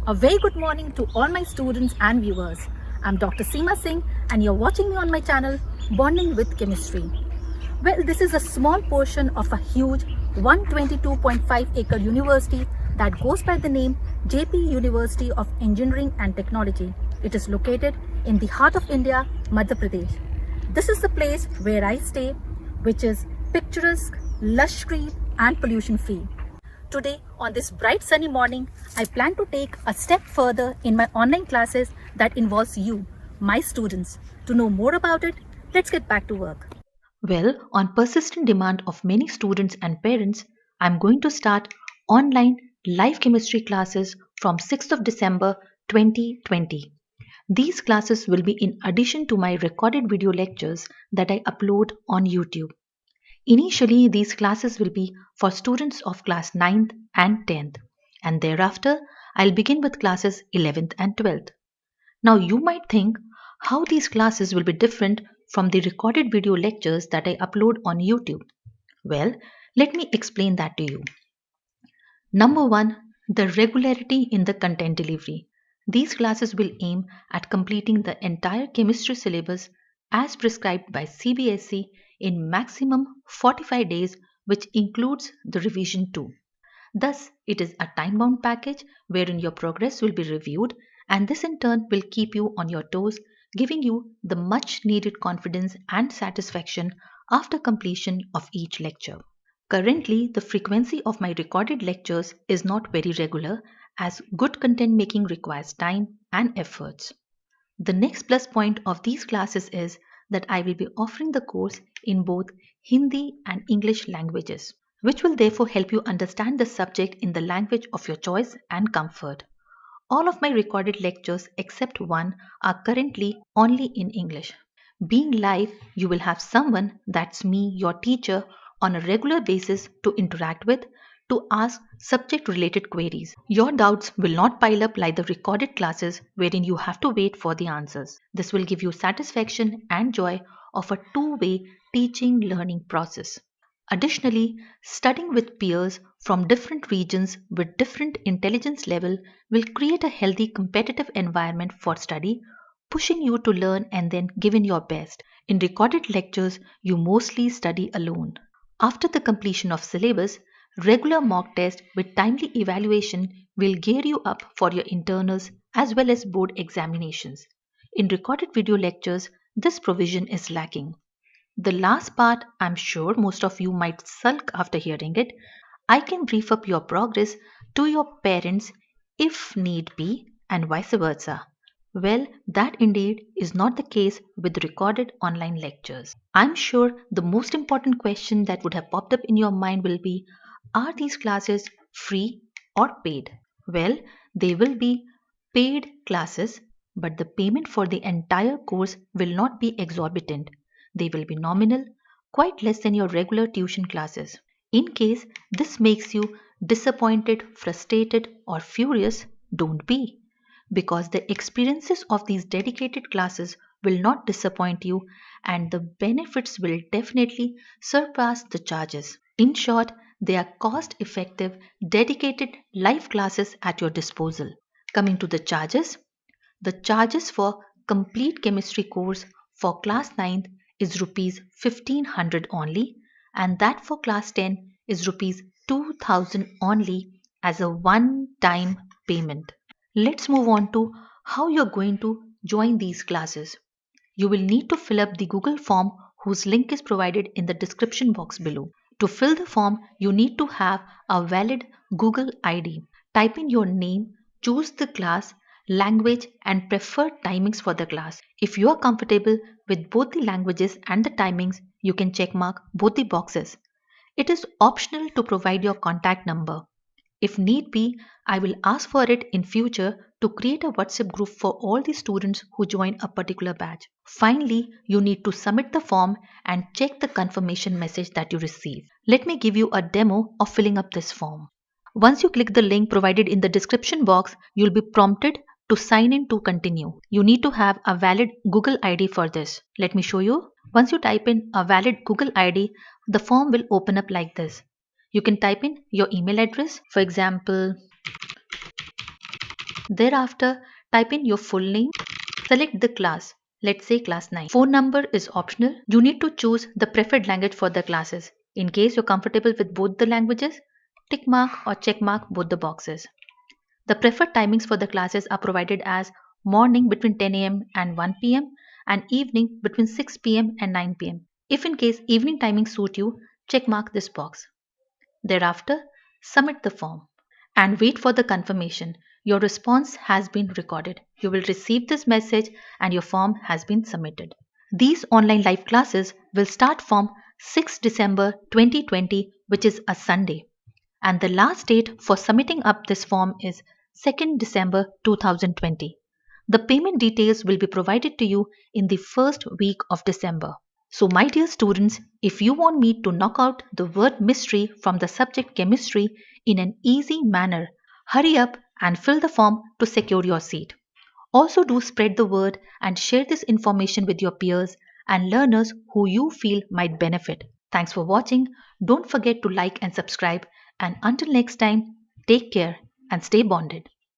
A very good morning to all my students and viewers. I'm Dr. Seema Singh and you're watching me on my channel Bonding with Chemistry. Well, this is a small portion of a huge 122.5-acre university that goes by the name JP University of Engineering and Technology. It is located in the heart of India, Madhya Pradesh. This is the place where I stay, which is picturesque, lush green and pollution free. Today, on this bright sunny morning, I plan to take a step further in my online classes that involves you, my students. To know more about it, let's get back to work. Well, on persistent demand of many students and parents, I'm going to start online live chemistry classes from 6th of December 2020. These classes will be in addition to my recorded video lectures that I upload on YouTube. Initially, these classes will be for students of class 9th and 10th, and thereafter, I'll begin with classes 11th and 12th. Now, you might think how these classes will be different from the recorded video lectures that I upload on YouTube. Well, let me explain that to you. Number one, the regularity in the content delivery. These classes will aim at completing the entire chemistry syllabus as prescribed by CBSE in maximum 45 days, which includes the revision too. Thus, it is a time bound package wherein your progress will be reviewed, and this in turn will keep you on your toes, giving you the much needed confidence and satisfaction after completion of each lecture. Currently, the frequency of my recorded lectures is not very regular as good content making requires time and efforts. The next plus point of these classes is that I will be offering the course in both Hindi and English languages, which will therefore help you understand the subject in the language of your choice and comfort. All of my recorded lectures except one are currently only in English. Being live, you will have someone, that's me, your teacher, on a regular basis to interact with, to ask subject related queries. Your doubts will not pile up like the recorded classes wherein you have to wait for the answers. This will give you satisfaction and joy of a two-way teaching learning process. Additionally, studying with peers from different regions with different intelligence level will create a healthy competitive environment for study, pushing you to learn and then give in your best. In recorded lectures, you mostly study alone. After the completion of syllabus, regular mock test with timely evaluation will gear you up for your internals as well as board examinations. In recorded video lectures, this provision is lacking. The last part, I'm sure most of you might sulk after hearing it. I can brief up your progress to your parents if need be, and vice versa. Well, that indeed is not the case with recorded online lectures. I'm sure the most important question that would have popped up in your mind will be, are these classes free or paid? Well, they will be paid classes, but the payment for the entire course will not be exorbitant. They will be nominal, quite less than your regular tuition classes. In case this makes you disappointed, frustrated, or furious, don't be, because the experiences of these dedicated classes will not disappoint you and the benefits will definitely surpass the charges. In short, they are cost effective, dedicated live classes at your disposal. Coming to the charges for complete chemistry course for class 9th is rupees 1500 only, and that for class 10 is rupees 2000 only as a one time payment. Let's move on to how you're going to join these classes. You will need to fill up the Google form whose link is provided in the description box below. To fill the form, you need to have a valid Google ID. Type in your name, choose the class, language, and preferred timings for the class. If you are comfortable with both the languages and the timings, you can check mark both the boxes. It is optional to provide your contact number. If need be, I will ask for it in future to create a WhatsApp group for all the students who join a particular batch. Finally, you need to submit the form and check the confirmation message that you receive. Let me give you a demo of filling up this form. Once you click the link provided in the description box, you'll be prompted to sign in to continue. You need to have a valid Google ID for this. Let me show you. Once you type in a valid Google ID, the form will open up like this. You can type in your email address, for example, Thereafter, type in your full name, select the class, let's say class 9. Phone number is optional. You need to choose the preferred language for the classes. In case you're comfortable with both the languages, tick mark or check mark both the boxes. The preferred timings for the classes are provided as morning between 10 a.m. and 1 p.m. and evening between 6 p.m. and 9 p.m. If in case evening timings suit you, check mark this box. Thereafter, submit the form and wait for the confirmation. Your response has been recorded. You will receive this message and your form has been submitted. These online live classes will start from 6 December 2020, which is a Sunday, and the last date for submitting up this form is 2nd December 2020. The payment details will be provided to you in the first week of December. So, my dear students, if you want me to knock out the word mystery from the subject chemistry in an easy manner, hurry up and fill the form to secure your seat. Also, do spread the word and share this information with your peers and learners who you feel might benefit. Thanks for watching. Don't forget to like and subscribe. And until next time, take care and stay bonded.